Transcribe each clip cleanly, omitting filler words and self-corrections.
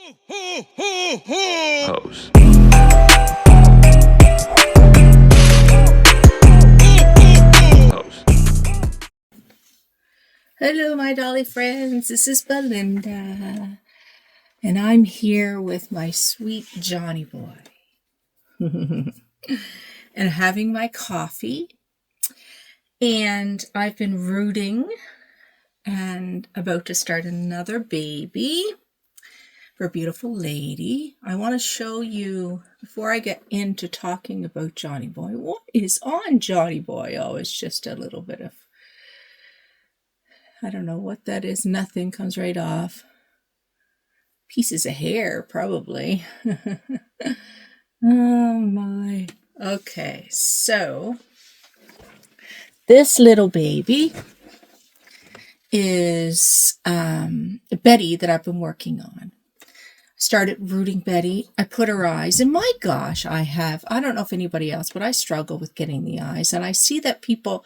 Pose. Pose. Hello, my dolly friends. This is Belinda, and I'm here with my sweet Johnny boy, and having my coffee. And I've been rooting and about to start another baby for a beautiful lady. I want to show you, before I get into talking about Johnny boy, what is on Johnny boy. Oh, it's just a little bit of, I don't know what that is. Nothing comes right off. Pieces of hair, probably. Oh my. Okay, so this little baby is Betty that I've been working on. Started rooting Betty. I put her eyes, and my gosh, I don't know if anybody else, but I struggle with getting the eyes. And I see that people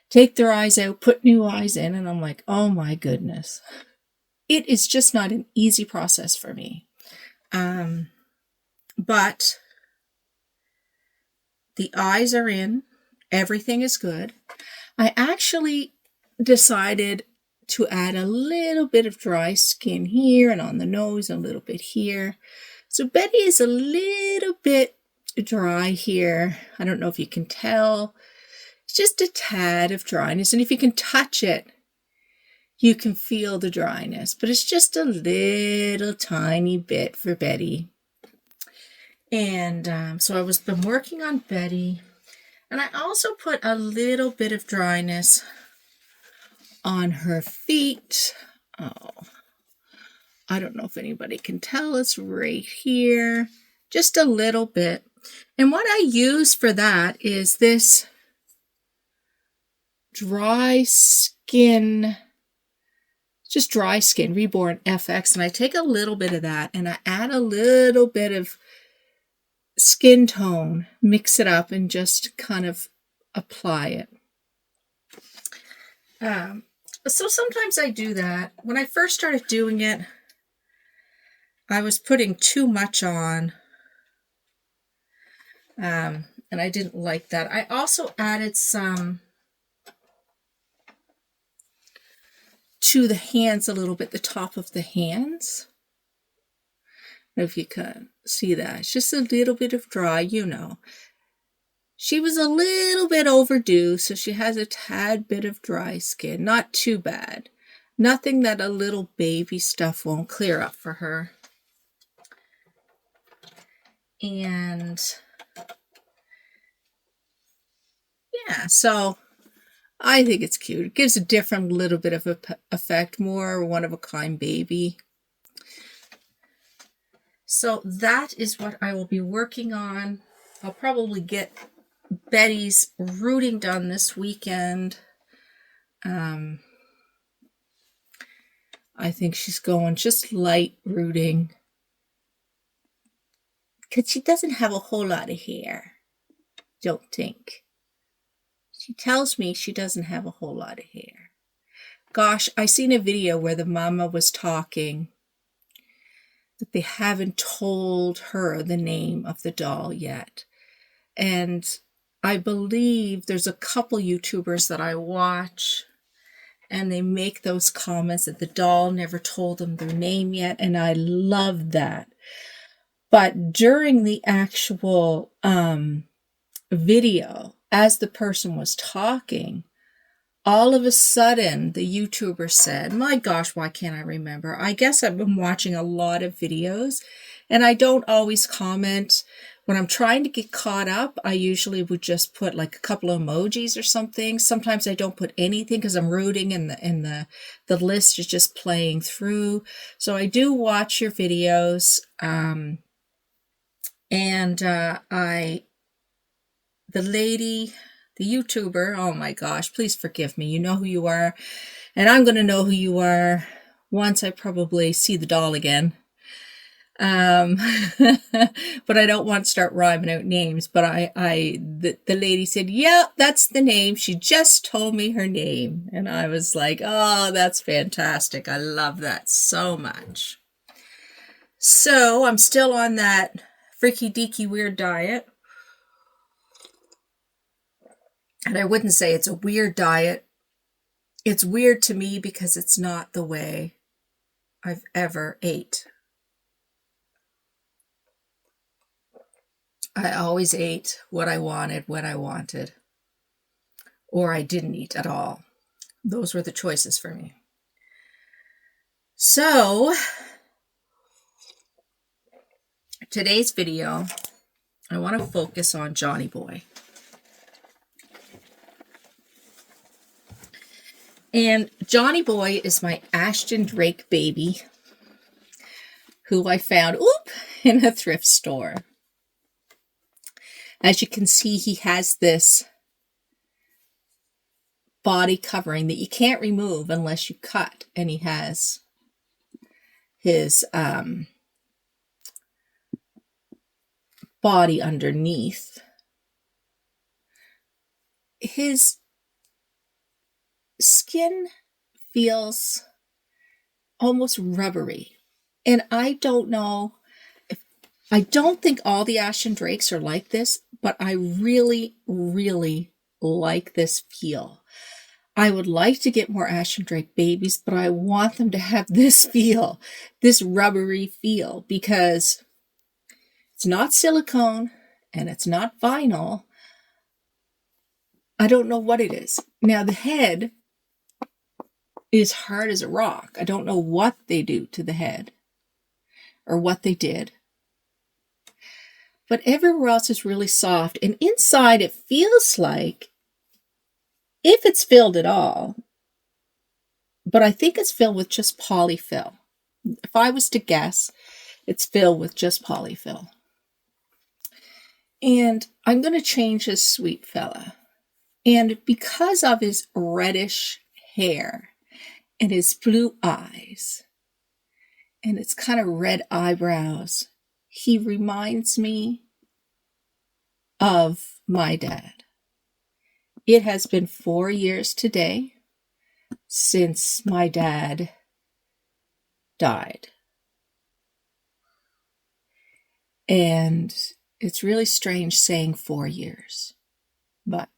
take their eyes out, put new eyes in, and I'm like, oh my goodness. It is just not an easy process for me. But the eyes are in. Everything is good. I actually decided to add a little bit of dry skin here and on the nose, a little bit here. So Betty is a little bit dry here. I don't know if you can tell. It's just a tad of dryness. And if you can touch it, you can feel the dryness. But it's just a little tiny bit for Betty. And so I was been working on Betty. And I also put a little bit of dryness on her feet. Oh, I don't know if anybody can tell. It's right here. Just a little bit. And what I use for that is this dry skin, just dry skin, Reborn FX. And I take a little bit of that and I add a little bit of skin tone, mix it up, and just kind of apply it. So sometimes I do that. When I first started doing it, I was putting too much on, and I didn't like that. I also added some to the hands a little bit, the top of the hands. I don't know if you can see that. It's just a little bit of dry, you know. She was a little bit overdue, so she has a tad bit of dry skin. Not too bad. Nothing that a little baby stuff won't clear up for her. And yeah, so I think it's cute. It gives a different little bit of effect, more one-of-a-kind baby. So that is what I will be working on. I'll probably get Betty's rooting done this weekend. I think she's going just light rooting because she doesn't have a whole lot of hair. Don't think. She tells me she doesn't have a whole lot of hair. Gosh, I seen a video where the mama was talking that they haven't told her the name of the doll yet. And I believe there's a couple YouTubers that I watch and they make those comments that the doll never told them their name yet. And I love that. But during the actual video, as the person was talking, all of a sudden the YouTuber said, my gosh, why can't I remember? I guess I've been watching a lot of videos and I don't always comment. When I'm trying to get caught up, I usually would just put like a couple of emojis or something. Sometimes I don't put anything because I'm rooting and the list is just playing through. So I do watch your videos. The lady, the YouTuber, oh my gosh, please forgive me. You know who you are. And I'm going to know who you are once I probably see the doll again. But I don't want to start rhyming out names, but the lady said, yeah, that's the name. She just told me her name. And I was like, oh, that's fantastic. I love that so much. So I'm still on that freaky deaky weird diet. And I wouldn't say it's a weird diet. It's weird to me because it's not the way I've ever ate. I always ate what I wanted when I wanted, or I didn't eat at all. Those were the choices for me. So, today's video, I want to focus on Johnny Boy. And Johnny Boy is my Ashton Drake baby, who I found, in a thrift store. As you can see, he has this body covering that you can't remove unless you cut, and he has his body underneath. His skin feels almost rubbery, and I don't know if, I don't think all the Ashton Drakes are like this, but I really, really like this feel. I would like to get more Ashton Drake babies, but I want them to have this feel, this rubbery feel, because it's not silicone and it's not vinyl. I don't know what it is. Now, the head is hard as a rock. I don't know what they do to the head or what they did. But everywhere else is really soft. And inside it feels like, if it's filled at all, but I think it's filled with just polyfill. If I was to guess, it's filled with just polyfill. And I'm going to change this sweet fella. And because of his reddish hair and his blue eyes and its kind of red eyebrows, he reminds me of my dad. It has been 4 years today since my dad died. And it's really strange saying 4 years, but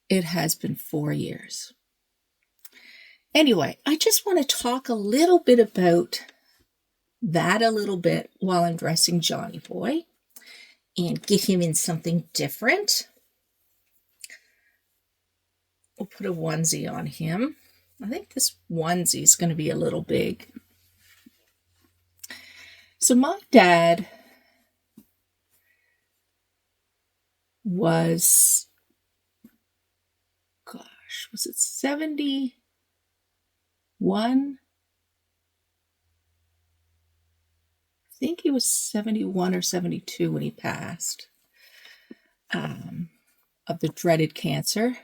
it has been 4 years. Anyway, I just want to talk a little bit about that a little bit while I'm dressing Johnny Boy and get him in something different. We'll put a onesie on him. I think this onesie is going to be a little big. So my dad was, was it 71? I think he was 71 or 72 when he passed of the dreaded cancer.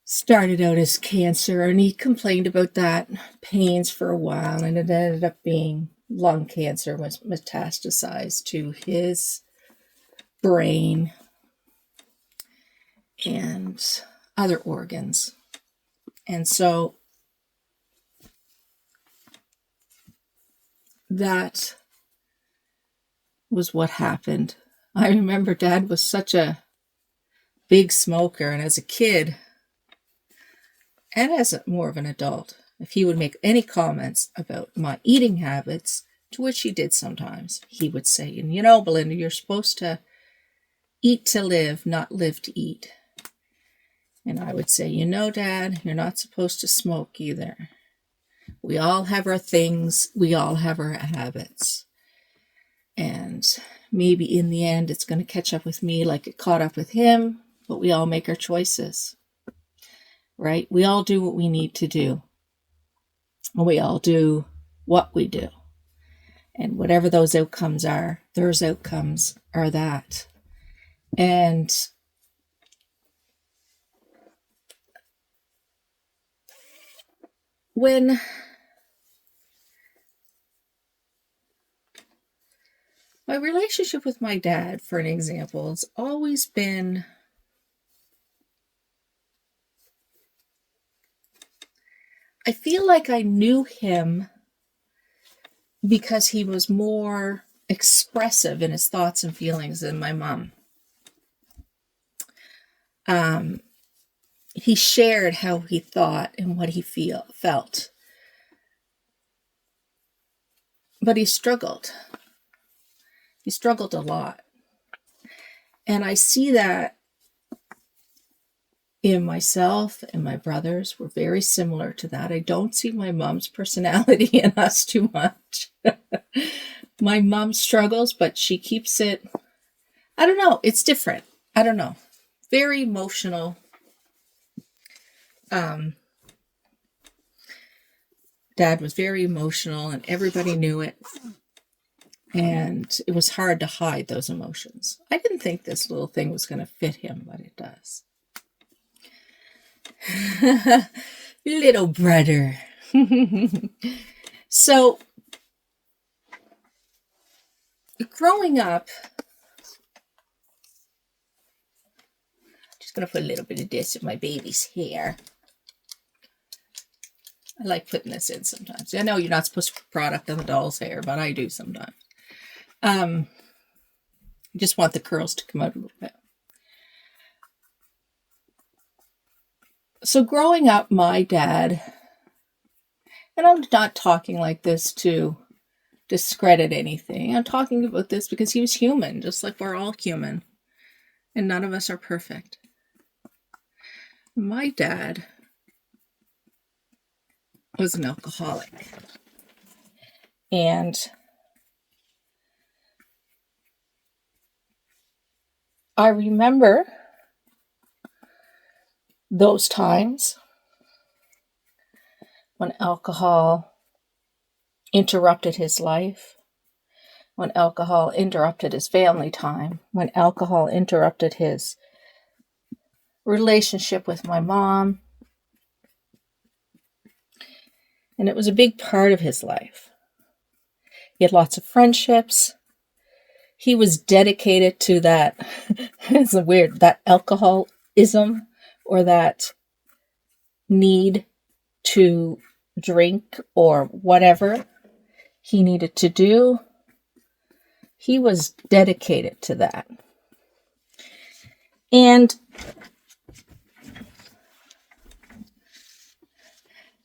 Started out as cancer, and he complained about that pains for a while, and it ended up being lung cancer, was metastasized to his brain and other organs. And so that was what happened. I remember Dad was such a big smoker, and as a kid, and as more of an adult, if he would make any comments about my eating habits, to which he did sometimes, he would say, you know, Belinda, you're supposed to eat to live, not live to eat. And I would say, you know, Dad, you're not supposed to smoke either. We all have our things. We all have our habits. And maybe in the end, it's going to catch up with me like it caught up with him, but we all make our choices. Right? We all do what we need to do. We all do what we do. And whatever those outcomes are, those outcomes are that. And when my relationship with my dad, for an example, has always been I feel like I knew him because he was more expressive in his thoughts and feelings than my mom. He shared how he thought and what he felt. But he struggled. He struggled a lot. And I see that in myself and my brothers. We're very similar to that. I don't see my mom's personality in us too much. My mom struggles, but she keeps it, I don't know, it's different. I don't know. Very emotional. Dad was very emotional and everybody knew it. And it was hard to hide those emotions. I didn't think this little thing was going to fit him, but it does. Little brother. So, growing up, just going to put a little bit of this in my baby's hair. I like putting this in sometimes. I know you're not supposed to put product on the doll's hair, but I do sometimes. I just want the curls to come out a little bit. So growing up, my dad, and I'm not talking like this to discredit anything. I'm talking about this because he was human, just like we're all human. And none of us are perfect. My dad was an alcoholic. And I remember those times when alcohol interrupted his life, when alcohol interrupted his family time, when alcohol interrupted his relationship with my mom. And it was a big part of his life. He had lots of friendships. He was dedicated to that, it's weird, that alcoholism or that need to drink or whatever he needed to do. He was dedicated to that. And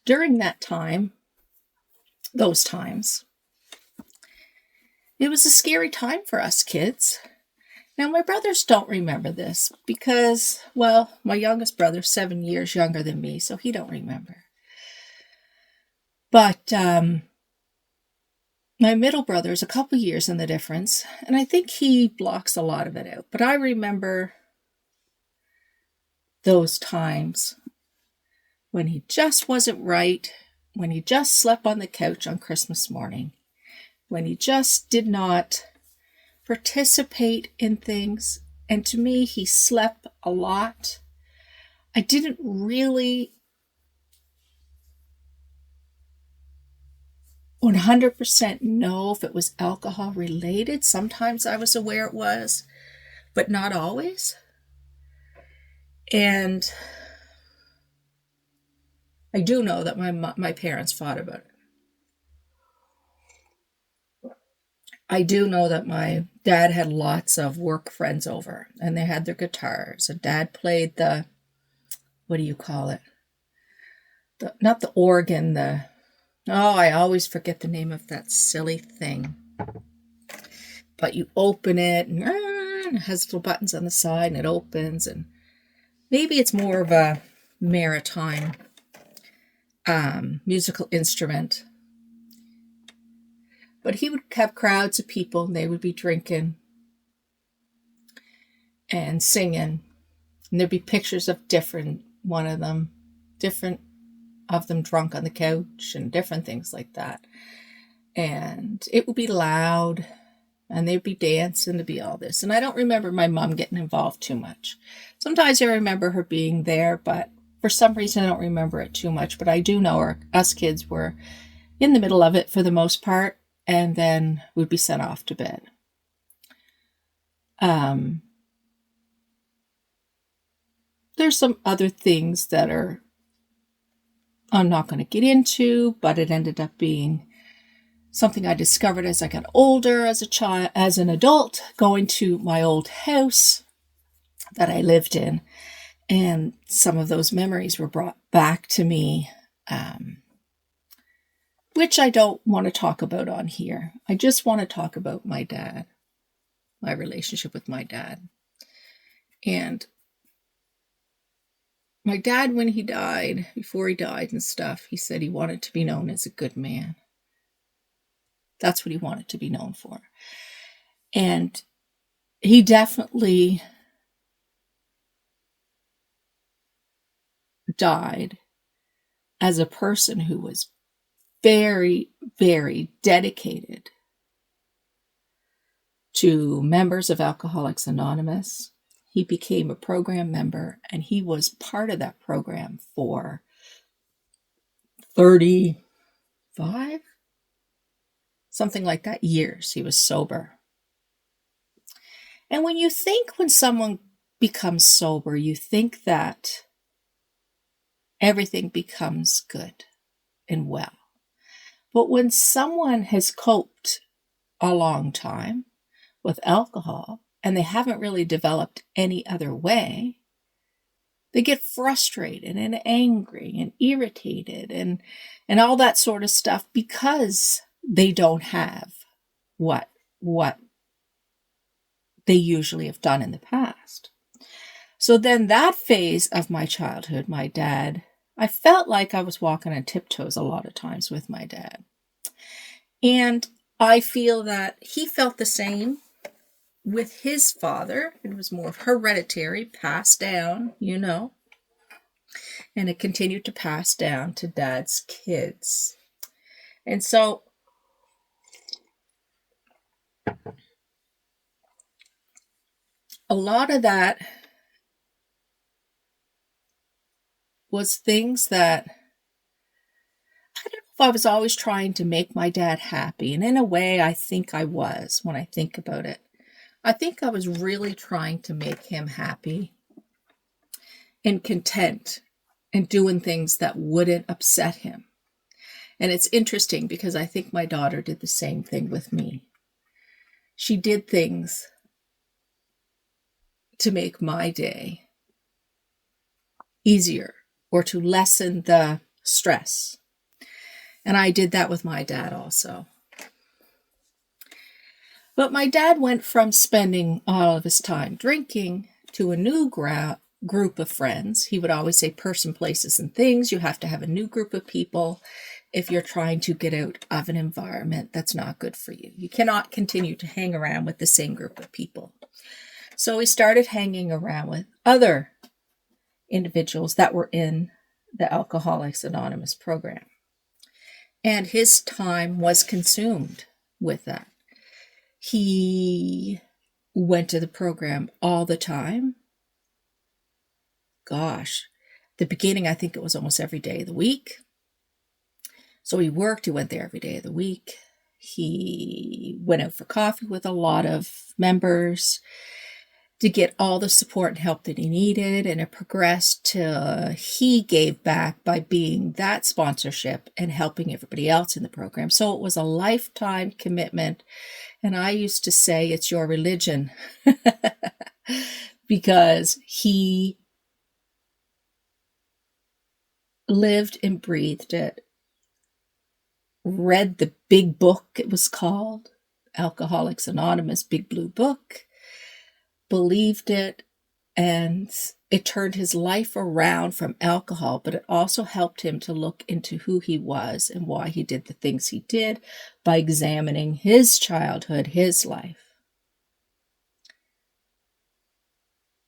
during that time, those times, it was a scary time for us kids. Now, my brothers don't remember this because, well, my youngest brother's 7 years younger than me, so he don't remember. But my middle brother's a couple years in the difference, and I think he blocks a lot of it out. But I remember those times when he just wasn't right, when he just slept on the couch on Christmas morning, when he just did not participate in things. And to me, he slept a lot. I didn't really 100% know if it was alcohol related. Sometimes I was aware it was, but not always. And I do know that my parents fought about it. I do know that my dad had lots of work friends over, and they had their guitars, and Dad played the, what do you call it? Not the organ, I always forget the name of that silly thing. But you open it, and it has little buttons on the side, and it opens, and maybe it's more of a maritime musical instrument. But he would have crowds of people, and they would be drinking and singing. And there'd be pictures of different of them drunk on the couch and different things like that. And it would be loud, and they'd be dancing, to be all this. And I don't remember my mom getting involved too much. Sometimes I remember her being there, but for some reason I don't remember it too much. But I do know us kids were in the middle of it for the most part, and then we'd be sent off to bed. There's some other things that I'm not going to get into, but it ended up being something I discovered as I got older, as a child, as an adult, going to my old house that I lived in. And some of those memories were brought back to me, which I don't want to talk about on here. I just want to talk about my dad, my relationship with my dad. And my dad, when he died, before he died and stuff, he said he wanted to be known as a good man. That's what he wanted to be known for. And he definitely died as a person who was very, very dedicated to members of Alcoholics Anonymous. He became a program member, and he was part of that program for 35, something like that, years. He was sober. And when you think when someone becomes sober, you think that everything becomes good and well. But when someone has coped a long time with alcohol and they haven't really developed any other way, they get frustrated and angry and irritated and all that sort of stuff because they don't have what they usually have done in the past. So then that phase of my childhood, my dad, I felt like I was walking on tiptoes a lot of times with my dad. And I feel that he felt the same with his father. It was more hereditary, passed down, and it continued to pass down to Dad's kids. And so a lot of that was things that I don't know if I was always trying to make my dad happy. And in a way, I think I was when I think about it. I think I was really trying to make him happy and content and doing things that wouldn't upset him. And it's interesting because I think my daughter did the same thing with me. She did things to make my day easier or to lessen the stress. And I did that with my dad also. But my dad went from spending all of his time drinking to a new group of friends. He would always say person, places, and things. You have to have a new group of people if you're trying to get out of an environment that's not good for you. You cannot continue to hang around with the same group of people. So he started hanging around with other individuals that were in the Alcoholics Anonymous program. And his time was consumed with that. He went to the program all the time. Gosh, the beginning, I think it was almost every day of the week. So he worked, he went there every day of the week. He went out for coffee with a lot of members to get all the support and help that he needed. And it progressed till he gave back by being that sponsorship and helping everybody else in the program. So it was a lifetime commitment. And I used to say it's your religion because he lived and breathed it, read the big book, it was called, Alcoholics Anonymous, Big Blue Book, believed it, and it turned his life around from alcohol, but it also helped him to look into who he was and why he did the things he did by examining his childhood, his life.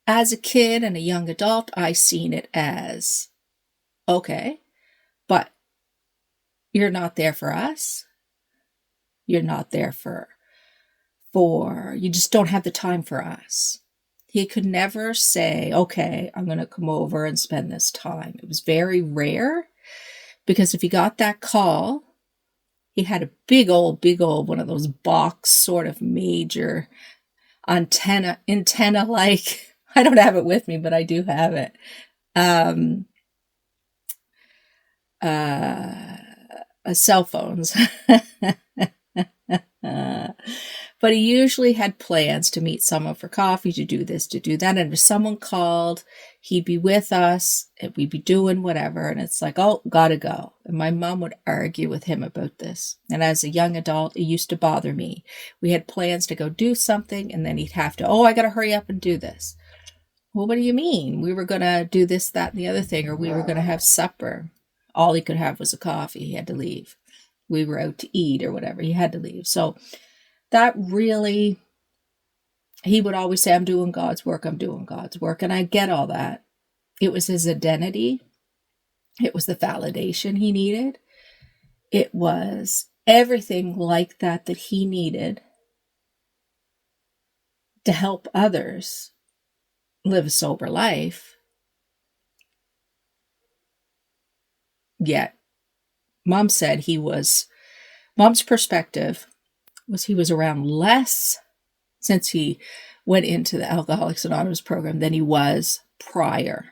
As a kid and a young adult, I seen it as, okay, but you're not there for us. You're not there for you just don't have the time for us. He could never say, okay, I'm going to come over and spend this time. It was very rare because if he got that call, he had a big old, one of those box sort of major antenna like, I don't have it with me, but I do have it. Cell phones. But he usually had plans to meet someone for coffee, to do this, to do that. And if someone called, he'd be with us and we'd be doing whatever. And it's like, oh, gotta go. And my mom would argue with him about this. And as a young adult, it used to bother me. We had plans to go do something and then he'd have to, oh, I gotta hurry up and do this. Well, what do you mean? We were gonna do this, that, and the other thing, or we were gonna have supper. All he could have was a coffee. He had to leave. We were out to eat or whatever. He had to leave. So that really, he would always say, I'm doing God's work. I'm doing God's work. And I get all that. It was his identity. It was the validation he needed. It was everything like that that he needed to help others live a sober life. Yet, Mom said Mom's perspective was he was around less since he went into the Alcoholics Anonymous program than he was prior.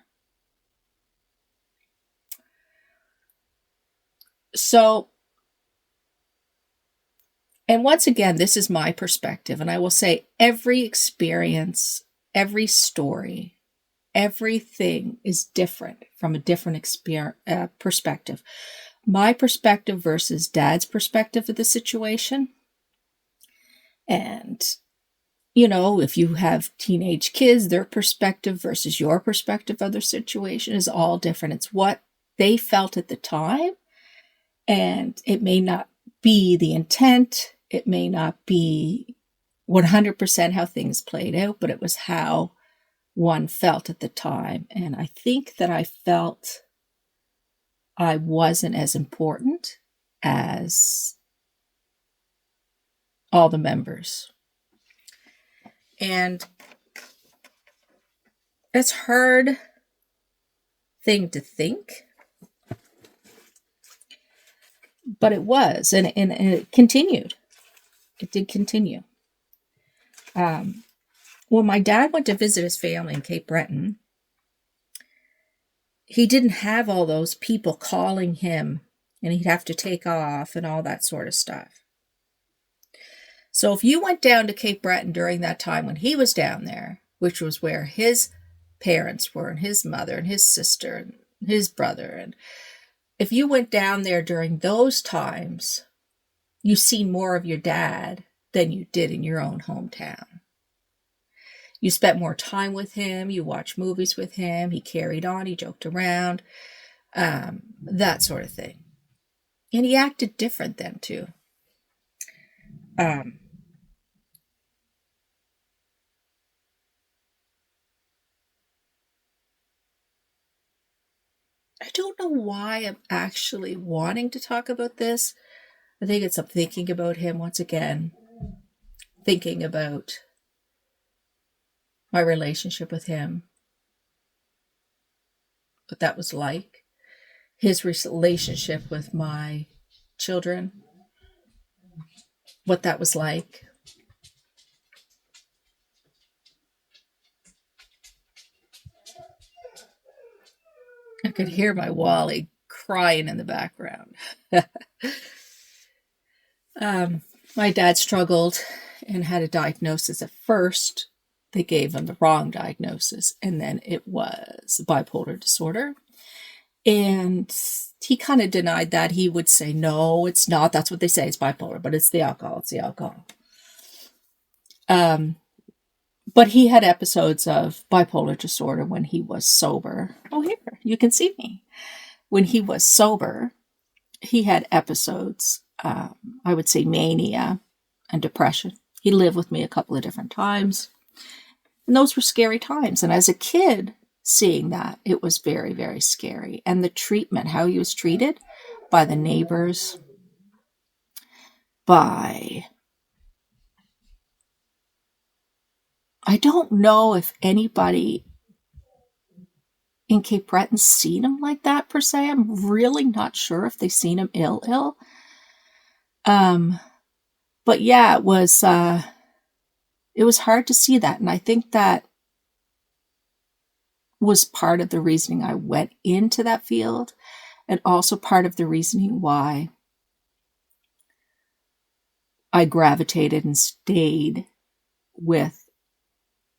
So, and once again, this is my perspective, and I will say every experience, every story, everything is different from a different perspective. My perspective versus Dad's perspective of the situation. And, you know, if you have teenage kids, their perspective versus your perspective of their situation is all different. It's what they felt at the time. And it may not be the intent. It may not be 100% how things played out, but it was how one felt at the time. And I think that I felt I wasn't as important as all the members. And it's a hard thing to think, but it was, and it continued. It did continue. When my dad went to visit his family in Cape Breton, he didn't have all those people calling him and he'd have to take off and all that sort of stuff. So if you went down to Cape Breton during that time when he was down there, which was where his parents were and his mother and his sister and his brother, and if you went down there during those times, you seen more of your dad than you did in your own hometown. You spent more time with him, you watched movies with him, he carried on, he joked around, that sort of thing. And he acted different then too. I don't know why I'm actually wanting to talk about this. I think it's I'm thinking about him once again, thinking about my relationship with him, what that was like, his relationship with my children, what that was like. I could hear my Wally crying in the background. My dad struggled and had a diagnosis. At first, they gave him the wrong diagnosis, and then it was bipolar disorder. And he kind of denied that. He would say, no, it's not. That's what they say. It's bipolar, but it's the alcohol. It's the alcohol. But he had episodes of bipolar disorder when he was sober. Oh, here, you can see me. When he was sober, he had episodes, I would say mania and depression. He lived with me a couple of different times. And those were scary times. And as a kid, seeing that, it was very, very scary. And the treatment, how he was treated by the neighbors, I don't know if anybody in Cape Breton seen him like that per se. I'm really not sure if they seen him ill. But yeah, it was hard to see that. And I think that was part of the reasoning I went into that field, and also part of the reasoning why I gravitated and stayed with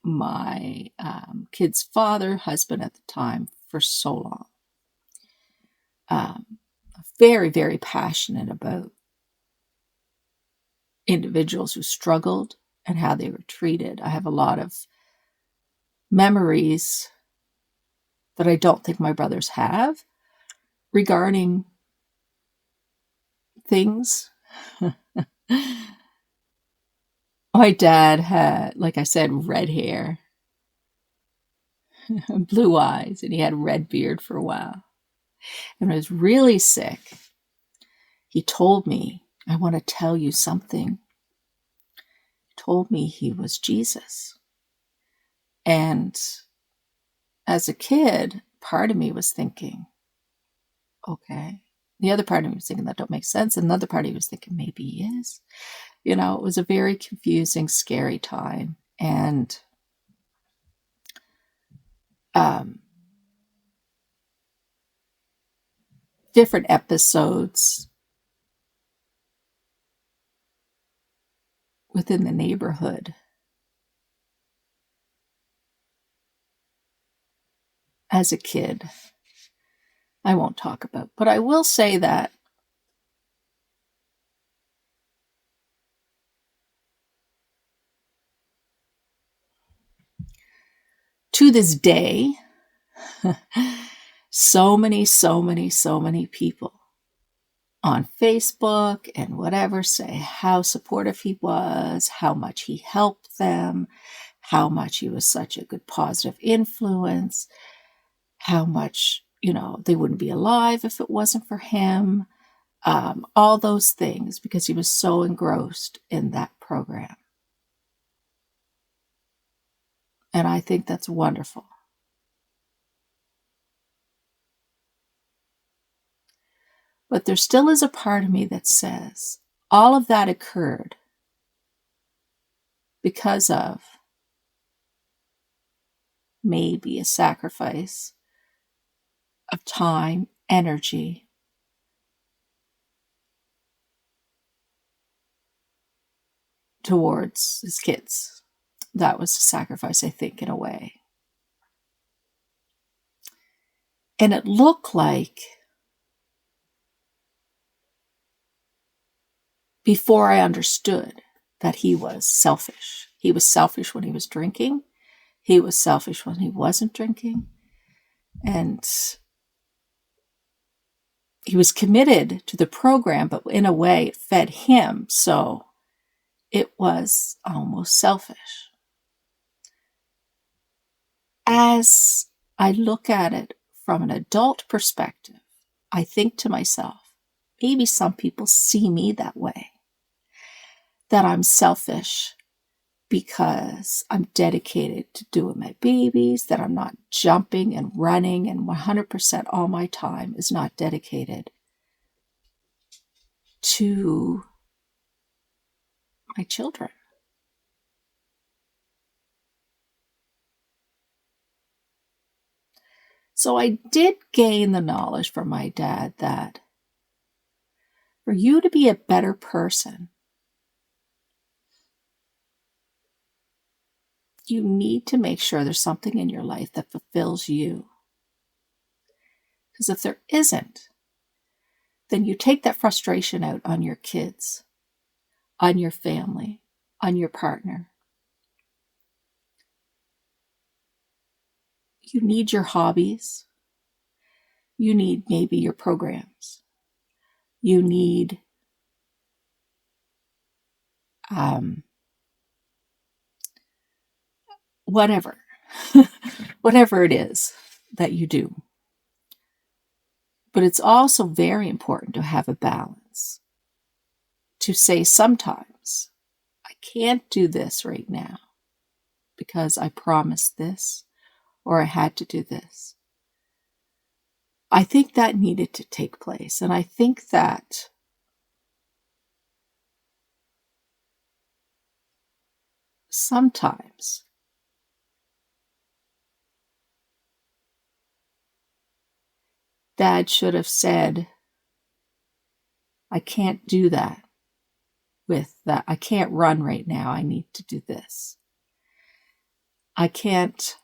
my kid's husband at the time, for so long. Very, very passionate about individuals who struggled and how they were treated. I have a lot of memories that I don't think my brothers have regarding things. My dad had, like I said, red hair, blue eyes, and he had a red beard for a while. And when I was really sick, he told me, I want to tell you something. He told me he was Jesus. And as a kid, part of me was thinking, okay. The other part of me was thinking that don't make sense. And another part of me was thinking maybe he is. You know, it was a very confusing, scary time. And different episodes within the neighborhood as a kid, I won't talk about. But I will say that to this day, so many people on Facebook and whatever say how supportive he was, how much he helped them, how much he was such a good positive influence, how much, they wouldn't be alive if it wasn't for him. All those things, because he was so engrossed in that program. And I think that's wonderful. But there still is a part of me that says all of that occurred because of maybe a sacrifice of time, energy, towards his kids. That was a sacrifice, I think, in a way. And it looked like before I understood that he was selfish. He was selfish when he was drinking. He was selfish when he wasn't drinking. And he was committed to the program, but in a way it fed him. So it was almost selfish. As I look at it from an adult perspective, I think to myself, maybe some people see me that way. That I'm selfish because I'm dedicated to doing my babies, that I'm not jumping and running, and 100% all my time is not dedicated to my children. So I did gain the knowledge from my dad that for you to be a better person, you need to make sure there's something in your life that fulfills you. Because if there isn't, then you take that frustration out on your kids, on your family, on your partner. You need your hobbies. You need maybe your programs. You need whatever, whatever it is that you do. But it's also very important to have a balance. To say sometimes, I can't do this right now because I promised this or I had to do this. I think that needed to take place. And I think that sometimes Dad should have said, I can't do that with that. I can't run right now. I need to do this. I can't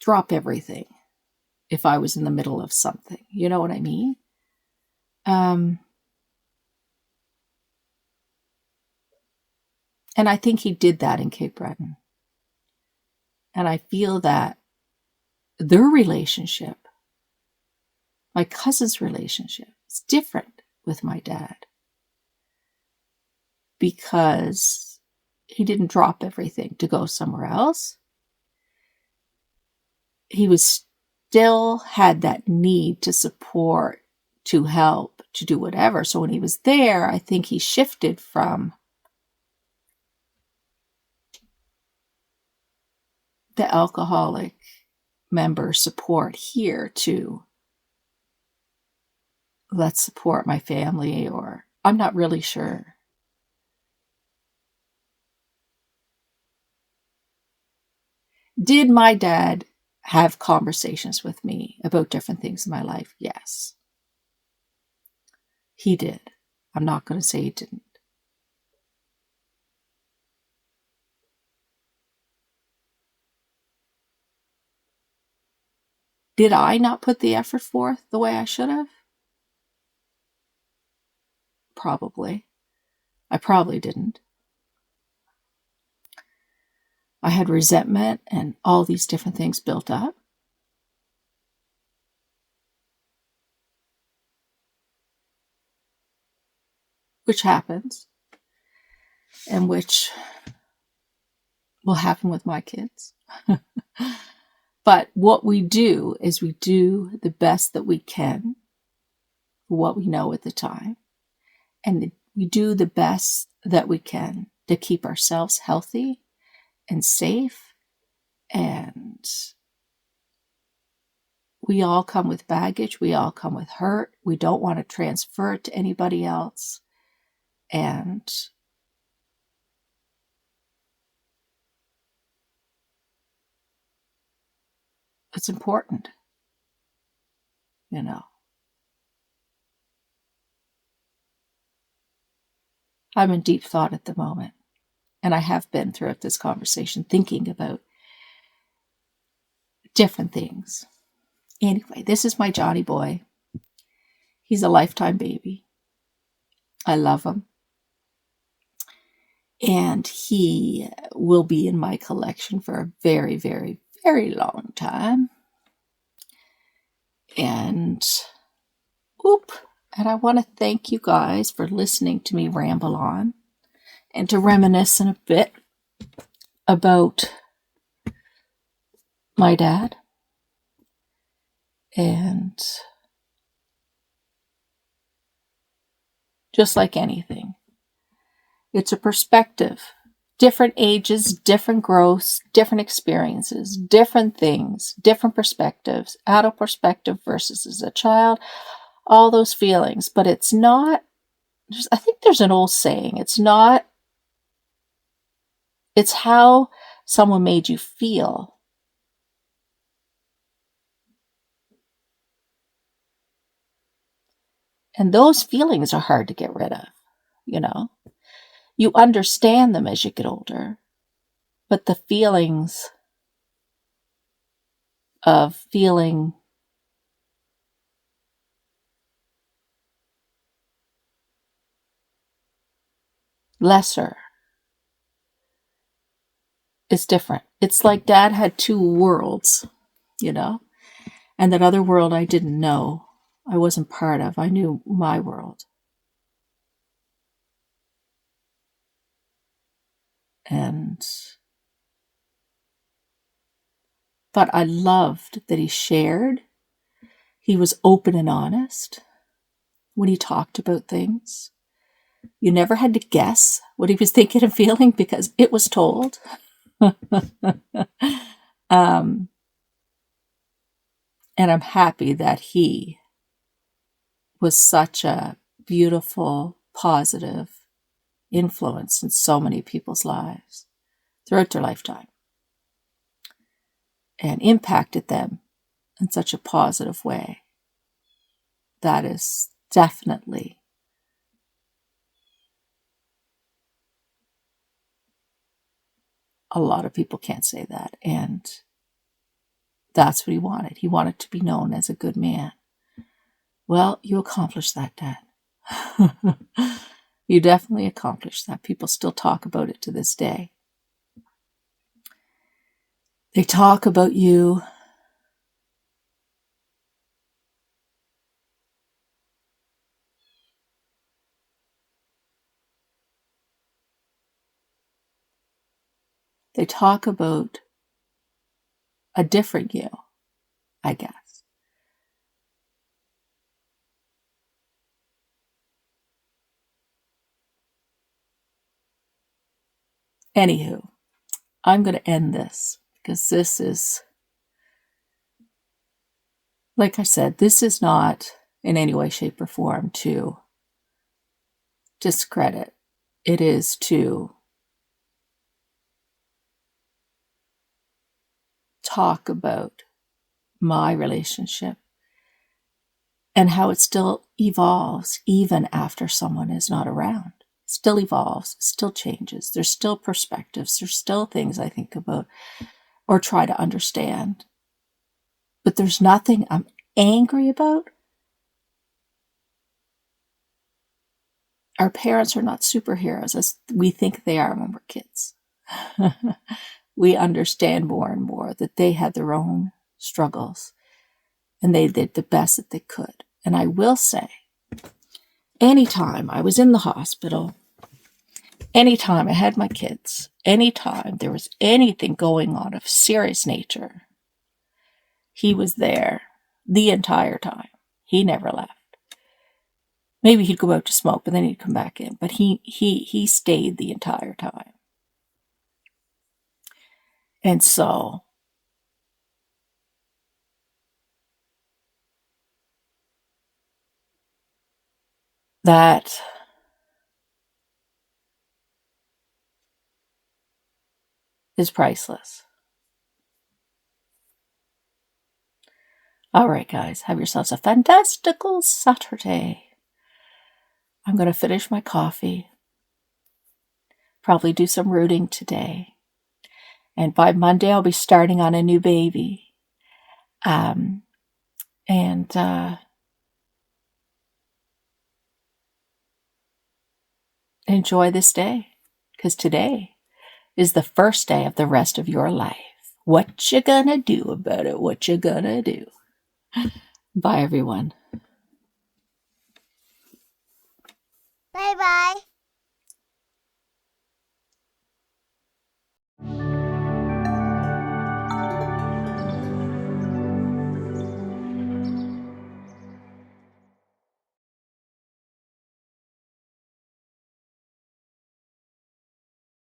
drop everything if I was in the middle of something. You know what I mean? And I think he did that in Cape Breton. And I feel that their relationship, my cousin's relationship, is different with my dad. Because he didn't drop everything to go somewhere else. He was still had that need to support, to help, to do whatever. So when he was there, I think he shifted from the alcoholic member support here to let's support my family, or I'm not really sure. Did my dad have conversations with me about different things in my life? Yes. He did. I'm not going to say he didn't. Did I not put the effort forth the way I should have? Probably. I probably didn't. I had resentment and all these different things built up. Which happens. And which will happen with my kids. But what we do is we do the best that we can, what we know at the time. And we do the best that we can to keep ourselves healthy and safe. And we all come with baggage. We all come with hurt. We don't want to transfer it to anybody else. And it's important, you know. I'm in deep thought at the moment, and I have been throughout this conversation thinking about different things. Anyway, this is my Johnny boy. He's a lifetime baby. I love him. And he will be in my collection for a very, very, very long time. And I want to thank you guys for listening to me ramble on and to reminisce a bit about my dad. And just like anything, it's a perspective. Different ages, different growths, different experiences, different things, different perspectives, adult perspective versus as a child, all those feelings. But it's not, I think there's an old saying, it's how someone made you feel. And those feelings are hard to get rid of, you know. You understand them as you get older, but the feelings of feeling lesser is different. It's like Dad had two worlds, you know, and that other world I didn't know. I wasn't part of. I knew my world. But I loved that he shared. He was open and honest when he talked about things. You never had to guess what he was thinking and feeling because it was told. And I'm happy that he was such a beautiful, positive influence in so many people's lives throughout their lifetime and impacted them in such a positive way. that is definitely a lot of people can't say that. And that's what he wanted. He wanted to be known as a good man. Well, you accomplished that, Dad. You definitely accomplished that. People still talk about it to this day. They talk about you. They talk about a different you, I guess. Anywho, I'm going to end this because this is, like I said, this is not in any way, shape, or form to discredit. It is to talk about my relationship and how it still evolves even after someone is not around. It still evolves, it still changes. There's still perspectives. There's still things I think about or try to understand. But there's nothing I'm angry about. Our parents are not superheroes as we think they are when we're kids. We understand more and more that they had their own struggles and they did the best that they could. And I will say, anytime I was in the hospital, anytime I had my kids, anytime there was anything going on of serious nature, he was there the entire time. He never left. Maybe he'd go out to smoke, but then he'd come back in. But he stayed the entire time. And so that is priceless. All right, guys, have yourselves a fantastical Saturday. I'm going to finish my coffee, probably do some rooting today. And by Monday, I'll be starting on a new baby. Enjoy this day, because today is the first day of the rest of your life. What you gonna do about it? What you gonna do? Bye, everyone.